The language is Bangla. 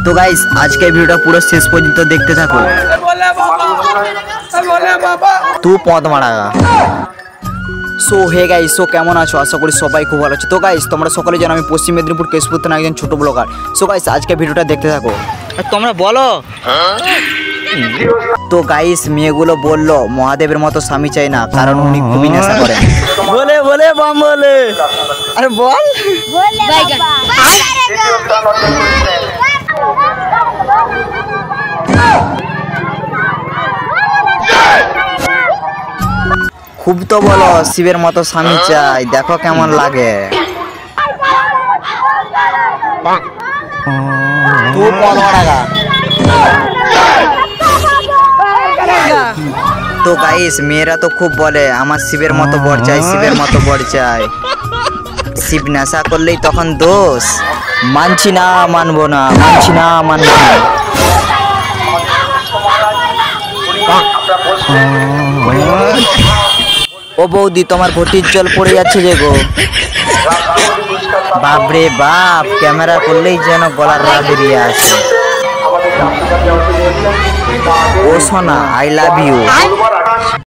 তো গাইস আজকে ভিডিওটা পুরো শেষ পর্যন্ত দেখতে থাকো। তুই পদ মারাগা। সো হে গাইস, সো কেমন আছো? আশা করি সবাই খুব ভালো আছো। তো গাইস তোমরা সকলে জানো আমি পশ্চিম মেদিনীপুর কেশপুর থানা একজন ছোট ব্লগার। সো গাইস আজকে ভিডিওটা দেখতে থাকো। তোমরা বলো। তো গাইস মেয়েগুলো বললো মহাদেবের মতো স্বামী চাই না, কারণ উনি খুবই নেশা করেন। বলে বলে বাম বলে, আরে বল। খুব তো বলো শিবের মতো স্বামী চাই, দেখো কেমন লাগে। তো গাইস মেয়েরা তো খুব বলে আমার শিবের মতো বর চাই, শিবের মতো বর চাই। শিব নেশা করলেই তখন দোষ। মানছি না, মানবো না, মানছি না, মানবো না। ও বৌদি তোমার ঘটির জল পড়ে যাচ্ছে যে গো। বাপরে বাপ, ক্যামেরা করলেই যেন গলার রাগ বেরিয়ে আসে। ও সোনা আই লাভ ইউ।